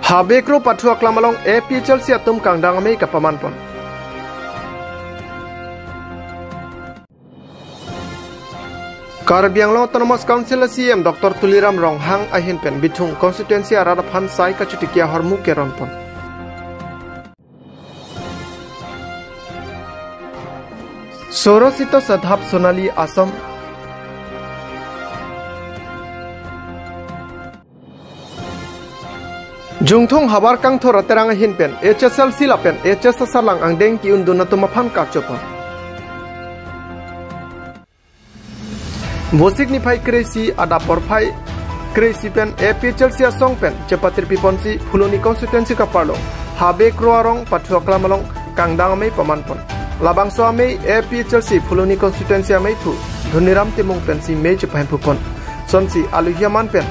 Habekro pathua klamalong APHL si atum kangdang amei kapamanpon. Karbianglo Autonomous Council CM Dr. Tuliram Ronghang ahin pen bitung konstituensi Adap sai kachutikia hormu keronpon. Sorosito Adap Sonali Asam Jungthong habar kang thora terang hin pen HSL silapen HS salang ang deng ki undun atumaphan kachopon. Vosik ni phai kresi Adap porphai kresi pen APHL sia song pen chepatir piponsi Fuloni constituency ka parlo habe kroarong pathua klamalong kangdang mei pamanpon. Labang so amei APHL si Fuloni constituency amei thu Dhuniram timung pen si mei chepahin pupon. Sonsi aluhiaman pen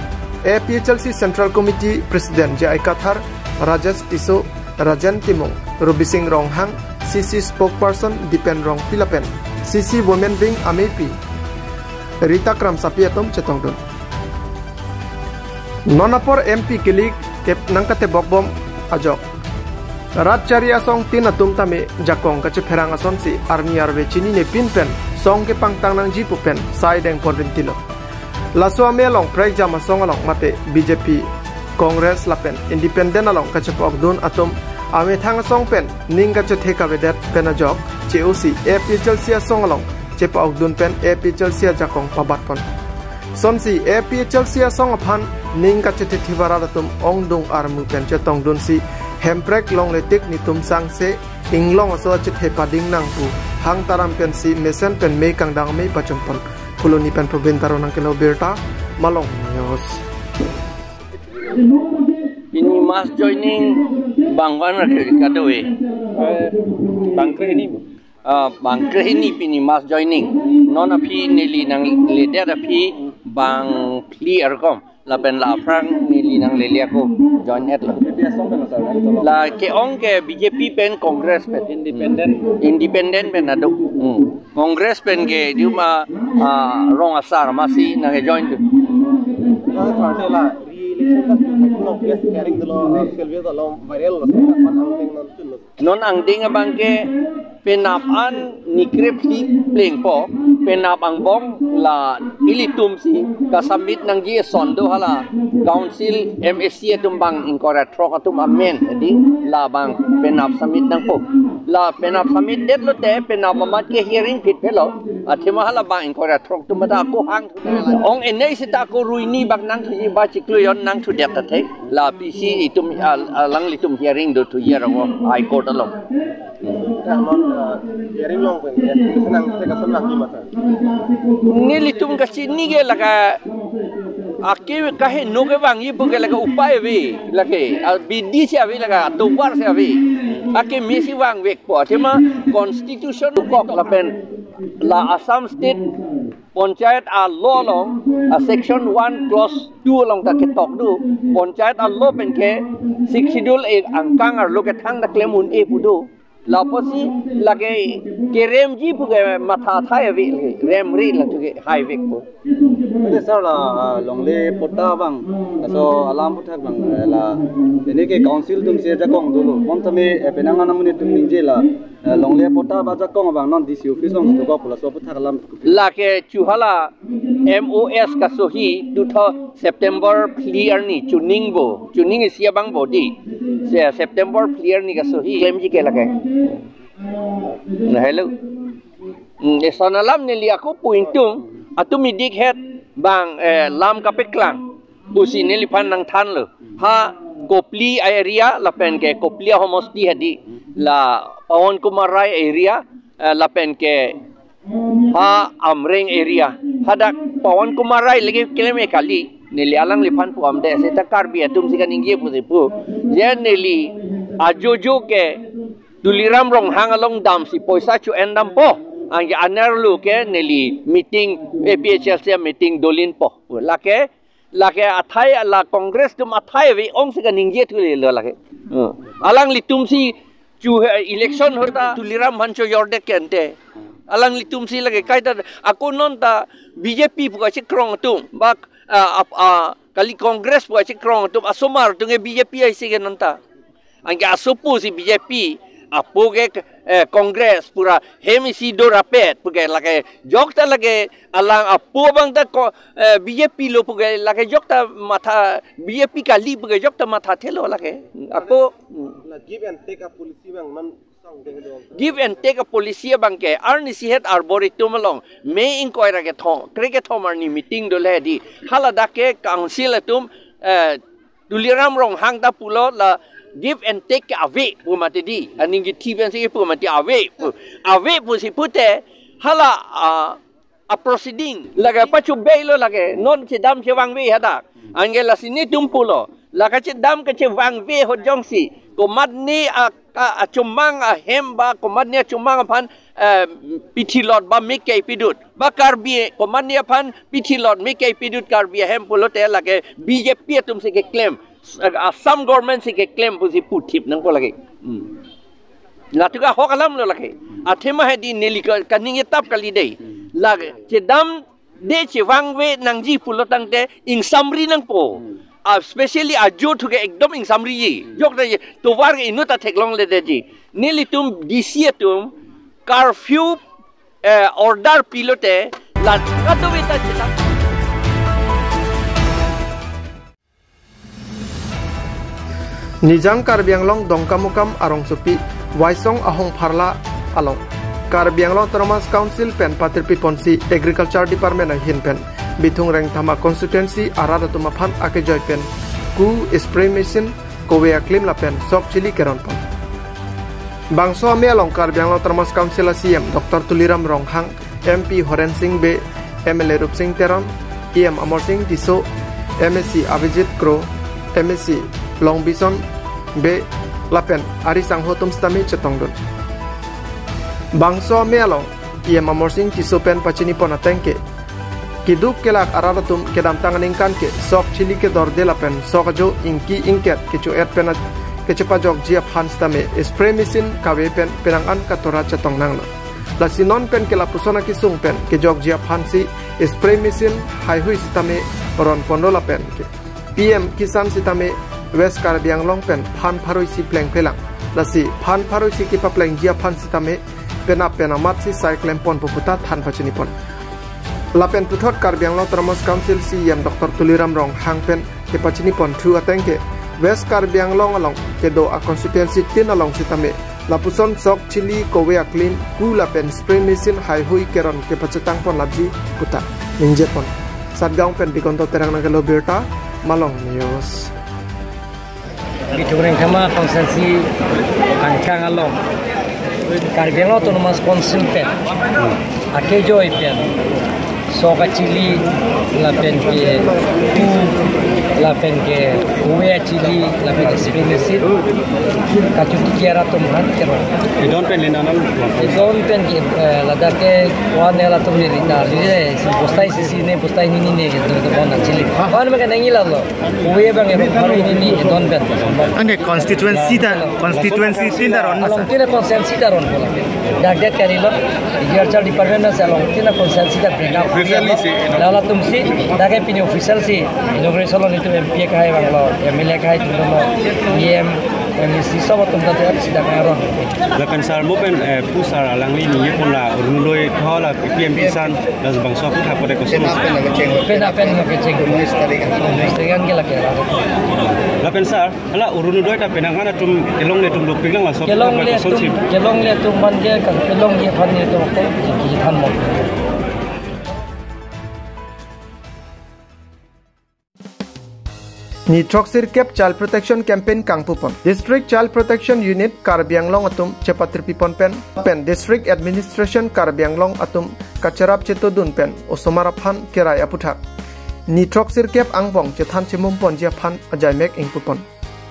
APHLC Central Committee President Jai Kathar, Rajesh Tiso, Rajan Timong, Ruby Singh Ronghang, CC Spokesperson Dipen Rong Pilapen, CC Women Wing Amepi, Rita Kram Sapiatom Chetongdun. Nonapor MP Kilik Kep Nangkate Bokbom Ajok. Rat Chari Asong Tinatum Tame Jakong Kache Perang Asonsi Army Arve Chini Ne Pinpen, Song Ke Pangtang Nang Jipupen, Side and Porvintilo. Laso amelong prejam asong along mate BJP Congress lapen independent along kachapok dun atom ame thang song pen ning kache theka vedet pen ajok COC APHL sia song along chepok dun pen APHL sia jakong pabat pon sonsi APHL sia song aphan ning kache thivara atom ong dung armu pen chetong dun si hemprek long letik nitum sang se inglong aso che thepading nang pu hang taram pen si mesen pen me kangdang me pachon pon Fuloni pen provintaro ng Abirta, Malong News. Ini mas joining bangwan kadawe. Bangkre ini pini mas joining. Non api nili nang leader api bang clear kom. Laben la prang nili nang lelia ko join et la ke ong ke BJP pen Congress pen independent pen adu Congress pen ke diuma rong asar masih nang join tu non ang ding abang ke penapan nikrep si pleng po penap ang bom la ilitum si kasambit nang gi sondo hala council MSC tumbang incorrect trok atum amen jadi la bang penap samit nang po la penap samit det lo te penap mamat ke hearing fit pelo athima hala bang incorrect trok tumada ko hang ong enei sita ko ruini bak nang thi ba chikluyon nang thu det ta the la PC itum lang litum hearing do tu year ago high court along hearing long pen senang teka senang gimana nilitum kasi nige laga aki kahe noge bang ibu ke laga upay we lagi bidi sia we laga tubar sia we aki mesi bang wek po tema constitution kok lapen la Assam state Panchayat a law long section 1 clause 2 long ta ketok du Panchayat a law pen ke 6 schedule angkang ar loke thang da klemun e pudu la posi lage kerem ji puge matha thai vi rem ri la tuge high vek po ade sir la longle pota bang so alam puthak bang la ene ke council tum se jakong dulu montame penanga namune tum ninje la longle pota ba jakong bang non DC office long to ko la so puthak alam la ke chuhala MOS ka sohi du tho September clear ni tuning sia bang body September clear ni ka sohi claim ji ke lage na hello sonalam nili aku puintung atu midik het bang lam kapeklang usi nili pan nang than lo ha kopli area lapen ke kopli homosti hadi la Pawan Kumarai area lapen ke ha amreng area hadak Pawan Kumarai lagi kilome kali nili alang lipan pu amde se takar bi atum sikan ingge pu je nili ajojo ke Tuliram Ronghang along dam si poisa chu endam po ang anar lu ke neli meeting APHL sia meeting dolin po lake athai la congress tum athai we ong sikan ingge tu le lake alang litum si chu election hota Tuliram hancho yorde kente alang litum si lage kaita aku non ta BJP puka si krong tum bak kali kongres buat cekrong tu asomar tu nge BJP ai sige nanta angge asopu si BJP apo ke kongres pura hemisi do rapet puge lage jokta lage alang apo bang ta BJP lo puge lage jokta matha BJP kali puge jokta matha thelo lage apo give and take a policy bang man give and take a policy bang ke arni sihet arboretum along me inquiry ke thong cricket thomar ni meeting do le di halada ke council atum tuliram rong hang ta pulo la give and take away pumati di aning TV si pumati away pu si pute hala a proceeding laga pachu belo lage non che dam che wang we hada angela sini tumpulo laga che dam ke che wang we ho jongsi komat ni a chumang a hemba komat ni chumang pan pitilot ba mikai pidut bakar bi komat ni pan pitilot mikai pidut kar bi hem pulo te lage BJP tum se ke claim some government si ke claim pusi putip nang po lagi latuga hokalam lo lagi athema he di neli kaning etap kali dei lag che dam de che wangwe nang ji pulotang te ing samri nang po especially ajo thuge ekdom ing samri ji jok de to war inuta theklong le de ji neli tum dc tum curfew order pilote la katowita cheta Nijang Karbianglong dongkamukam arong supi waisong ahong parla along Karbianglong Thomas Council pen patirpi ponsi Agriculture Department hin pen bitung reng thama constituency arada tuma phan ake joy pen ku spray machine kowe aklim la pen sok chili keron pon bangso ame along Karbianglong Thomas Council CM Dr. Tuliram Ronghang MP Horen Singh Be MLA Rup Singh Teron EM Amor Singh Diso MSc Abhijit Kro MSc Long Bison Be Lapen Ari Sangho Tum Stami Chetongdun Bangso Melong Ia Mamorsing Tisopen Pachini Pona Tenke Kiduk Kelak Aradatum Kedam Tanganing Kanke Sok Chili Ke Dor De Lapen Sokajo Inki Inket Kecu Et Penat Kecupajok Jia Pan Stame Spray Machine Kawe Pen Penangan Katora Chetong Nangna La Sinon Pen Kela Pusona Kisung Pen Kejok Jia Pansi Spray Machine Hai Hui Sitame Ron Pondola Pen PM Kisan Sitame West Karbianglong pen phan pharoi si pleng phelang lasi phan pharoi si ki pa pleng jia phan sitame pena mat si cyclem pon poputa than pachini pon lapen puthot Karbianglong Thomas Council CM Dr. Tuliram Rong hang pen ke pachini pon thu atengke West Karbianglong along ke do a constituency tin along sitame lapuson sok chili kowe clean ku lapen spray machine hai hui keron ke pachetang pon labji puta ninje pon satgaung pen bikonto terang nagalo Abirta Malong News Bitureng kama konsensi angkang along Karbianglong Autonomous Council pen akejo pen soka chili lapen ke tu lapen ke kuwe chili lapen ke spinisi kacu kiara tumhan kero idon pen linanam idon pen ke ladake wane la tumni lita lide si postai ni ne ke do bona chili wan me kanangi lalo kuwe bang e paro ni idon pen ane constituency tindaron along tina consensi daron bola dagde kanilo agriculture department na along tina consensi da bring up lala tumsi dagde pini official si inauguration lo itu MP kahai banglo MLA kahai tu lo EM MSc sobat tum da sida karon lakan sar mopen pusar alangli ni pun la runloi thola PM Kisan das bangso ku thapode ko pen ke ceng dengan ke laki lakan sar ala urunloi ta penangan tum kelong le tum loping lang so kelong le tum man ke kan kelong ye phan ni to ko ki than mo Nitroxir Cap Child Protection Campaign Kangpupon District Child Protection Unit Karbianglong Atum Cepatripipon Pen District Administration Karbianglong Atum Kacerap Cetodun Pen Osomaraphan Kerai Aputhak Nitroxir Cap Angbong Cethan Cimumpon Japhan Ajaimek Ingpupon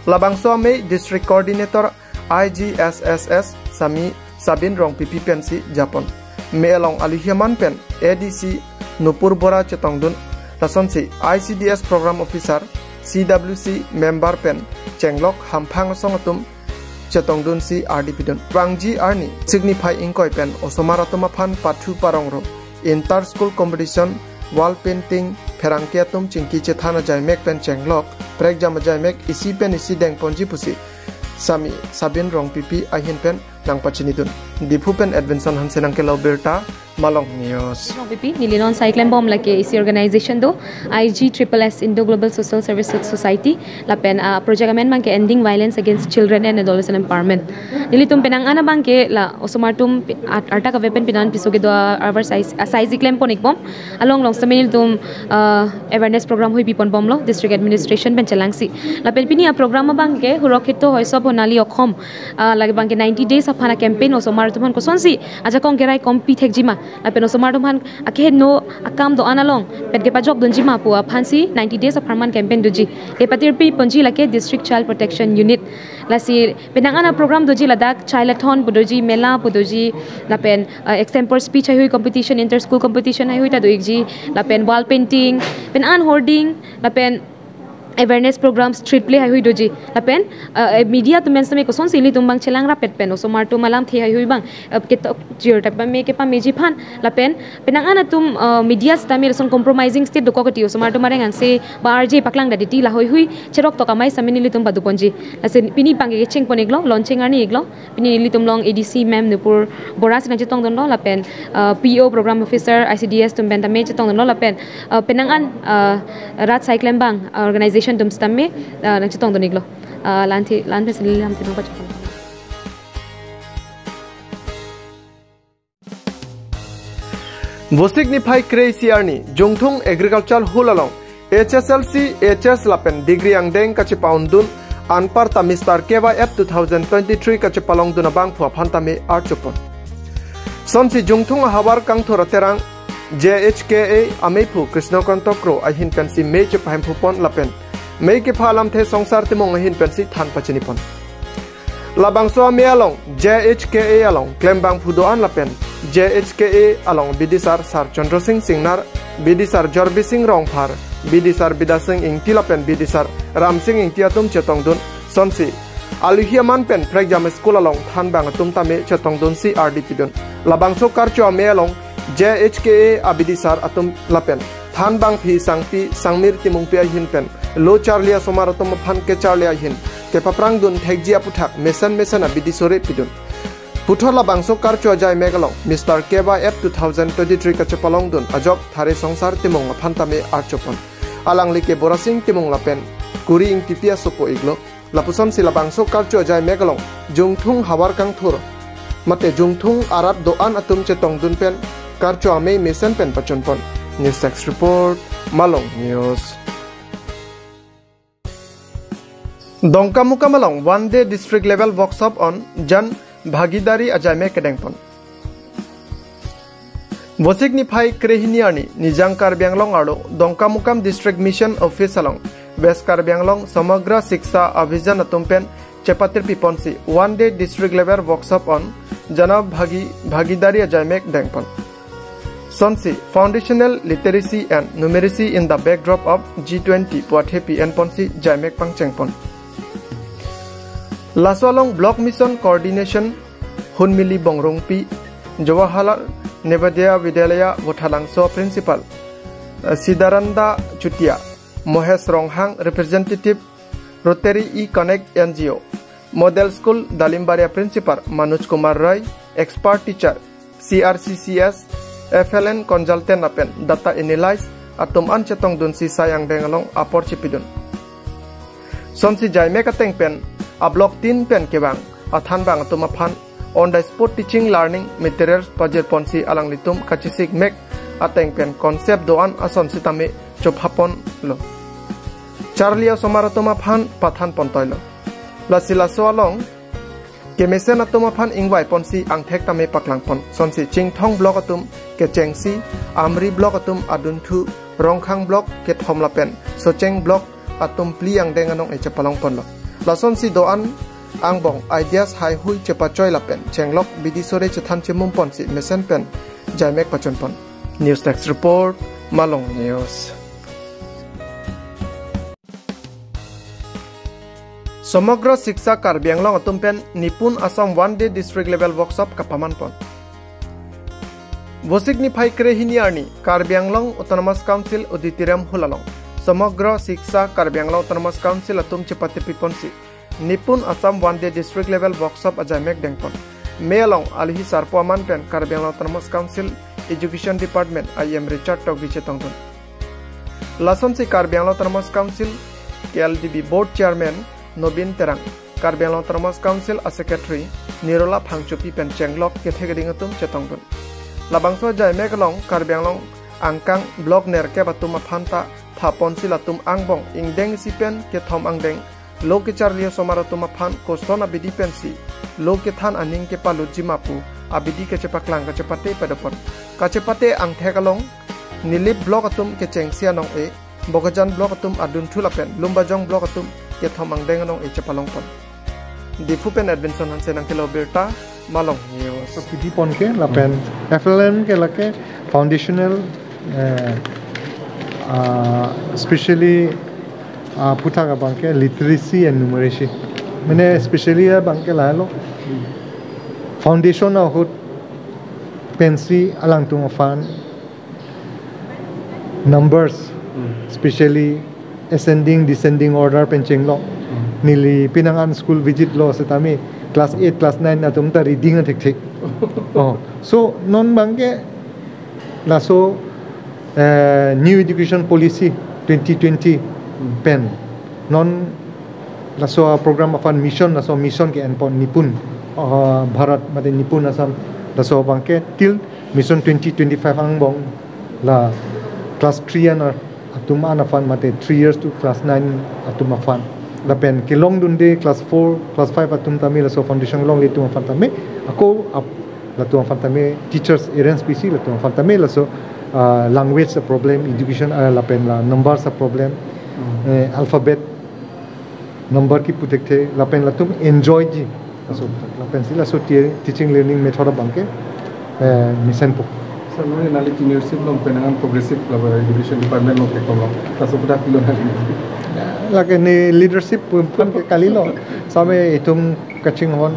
Labangso Mei District Coordinator IGSSS Sami Sabin Rong PP Pen Si Japon Mealong Alihiaman Pen ADC Nupur Bora Cetongdun Lasonsi ICDS Program Officer CWC member pen Chenglok Hampang Songatum Chetongdun si RDPdun Wangji Arni signify inkoi pen Osomaratuma Phan Pathu Parongro Inter School Competition Wall Painting pherang ke tum chingki che thana jai mek pen chenglok prek jam jai mek isi pen isi deng ponji pusi sami sabin rong pipi ahin pen nang pachini dun dipu pen advention han senang ke Abirta Malong News. Pipi nilinon cycling bomb like isi organization do IGSS Indo Global Social Service Society lapen project amen bang ke ending violence against children and adolescent empowerment. Nilitum penang ana bang ke la osomartum arta ka weapon pinan pisoge do our cycling ponik bomb along saminil tum awareness program hui pipon bomb lo district administration ben chalangsi lapen pini program bang ke hurokito hoi sob honali okhom lage bang ke 90 days of hana campaign osomartum ko sonsi aja kong gerai compete hekjima lapen osomartum han akhe no akam do analong pet ke pajok donji ma pu phansi 90 days of harman campaign doji e patir pi ponji lake district child protection unit lasi penang ana program doji ladak child-a-thon budoji mela budoji lapen extempore speech hui competition inter school competition hui ta doiji lapen wall painting pen an hoarding lapen awareness program street play hui doji lapen media to men same ko son sili tumbang chelang rapet pen osomar tu malam thi hui bang ke jir ta me ke pa meji phan lapen penang ana tum media stamir son compromising state doko koti osomar tu mareng angse barj paklang da diti la hui cherok to kamai saminili tum badu ponji asen pini pange ke cheng poneglo launching ani eglo pini li tum long adc mem nupur boras na chitong don lo lapen po program officer icds tum ben ta me chitong don lo lapen penang an rat cycling bang organization dum stamme nang chitong doniglo lanthi silil lam tinu bachapon Vosik ni phai crazy arni jongthung agricultural hulalong HSLC HS lapen degree ang deng kachi paundun anpar tamistar keva f 2023 kachi palong duna bang phwa phantame archupon sonsi jongthung hawar kang thora terang JHKA ameipu krishnakantokro ahin pensi meche phaim phupon lapen Mei ke phalam the songsar timong hin pensi than pachinipon labang so me along JHKA along klembang phudoan lapen JHKA along bidisar sar Chandra Singh Singnar bidisar Jorbi Singh Rongphar bidisar Bidasing ing tilapen bidisar Ram Singh ing tiatum chetong dun sonsi aluhiaman pen pregjam school along than bang tum tame chetong dun si RDP dun labang so karcho me along JHKA abidisar atum lapen than bang phi sangpi sangmir timung pe hin pen lo charlia somaratom phan ke charlia hin ke paprang dun thekjia puthak mesan abidisore pidun puthorla bangso karcho jai megalong Mr. Keba F 2023 ka chapalong dun ajok thare songsar timong phantame archopon alangli ke borasing timong lapen kuri ing tipia sopo iglo lapuson sila bangso karcho jai megalong jungthung hawar kang thur mate jungthung arat doan atum chetong dun pen karcho ame mesan pen pachonpon News Text Report Malong News Dongkamuka Malong one day district level workshop on Jan Bhagidari Ajame Kedengpon Vosik ni phai krehiniani nijang Karbianglong aro Dongkamukam district mission office along West Karbianglong Samagra Shiksha Abhijan atumpen Chepatir Piponsi one day district level workshop on Jana Bhagidari Ajame Kedengpon Sonsi foundational literacy and numeracy in the backdrop of G20 Puathe PN Ponsi Jaimek Pangchengpon Laswalong Block Mission Coordination Hunmili Bongrongpi Jawaharlal Nevadia Vidyalaya Wothalangso Principal Sidaranda Chutia Mohes Ronghang Representative Rotary E-Connect NGO Model School Dalimbaria Principal Manoj Kumar Rai Expert Teacher CRCCS FLN Consultant Apen Data Analyze Atum Anchetong Dun Si Sayang Dengalong Apor Chipidun Sonsi Jaimek Ateng Pen A block tin pen kebang athan bang atuma phan on the spot teaching learning materials pajer ponsi alang litum kachisik mek ateng pen concept doan ason sitame chophapon lo charlia somaratoma phan pathan pontoilo lasila soalong kemesen atuma phan ingwai ponsi angthek tame paklang pon sonsi chingthong block atum ke chengsi amri block atum adunthu rongkhang block ke thomla pen socheng block atum pliang denganong e chapalong pon lo Lason si doan angbong ideas hai hui cepa choi lapen chenglok bidisore chethan chemum pon si mesen pen jaimek pachon pon News Text Report Malong News Somogra Shiksha Karbianglong atumpen nipun Assam one day district level workshop kapaman pon Vosikni phai krehiniarni Karbi Anglong Autonomous Council Uditiram Hulalong Samagro Siksa Karbi Anglong Autonomous Council atum chepate piponsi Nipun Assam one day district level workshop ajamek dengpon Mealong alhi sarpo aman pen Karbi Anglong Autonomous Council Education Department IM Richard Togbi chetongton Lason si Karbi Anglong Autonomous Council KLDB Board Chairman Nobin Terang Karbi Anglong Autonomous Council a Secretary Nirola Phangchupi pen Chenglok kethegadingatum chetongton Labangso jai megalong Karbi Anglong angkang blog nerke batum phanta phaponsi latum angbong ingdeng sipen ke thom angdeng loke charlio somaratum phan kostona bidi pensi loke than aning ke palu jimapu abidi ke chepaklang ke chepate padapon kacepate ang thegalong nilip blog atum ke chengsia nong e bogajan blog atum adun thulapen lumbajong blog atum ke thom angdeng nong e chepalong pon difupen advention hanse nang kilo Abirta malong news so pidi pon ke lapen FLM ke lake foundational especially putaka bangke literacy and numeracy mane especially bangke lalo foundation of hut pensi alang tung fan numbers especially ascending descending order pencheng lo nili pinangan school visit lo setami class 8 class 9 atum ta reading thik thik so non bangke laso new education policy 2020 pen non laso program of mission laso mission ke enpon nipun bharat mate nipun asam laso bangke till mission 2025 angbong la class 3 an atuma na fan mate 3 years to class 9 atuma fan la pen ke long dunde class 4 class 5 atum tami laso foundation long le tu fan tami ako la tu fan tami teachers errands pc la tu fan tami laso language a problem education la pen la numbers a problem alphabet number ki putekte la pen la tum enjoy ji so la pen sila so teaching learning method bangke mission po so no nali university long penangan progressive education department lo ke kolom taso pudak pilo la ke ni leadership pun ke kalilo same itum kaching hon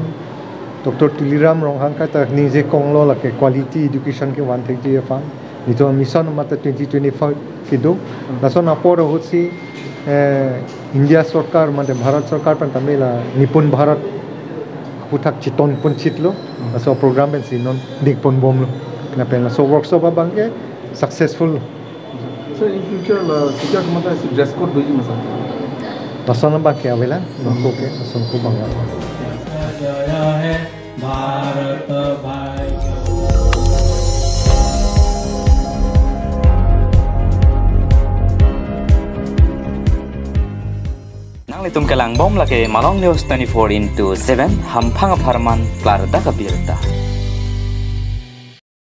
Dr. Tiliram Ronghang kata ni je konglo la ke quality education ke one thing ji fan itu mission mata 2025 kido lason apor hotsi India sarkar mate Bharat sarkar pan tamila nipun Bharat putak chiton pun chitlo so program ben sinon dik pun bom lo na pen so workshop bangke successful so in future la sejak mata dress code doji masa lason ba ke avela ko ke lason ko bangga jaya hai Bharat bhai Nang kalang bom lagi malong news 24/7 hampang aparman Abirta.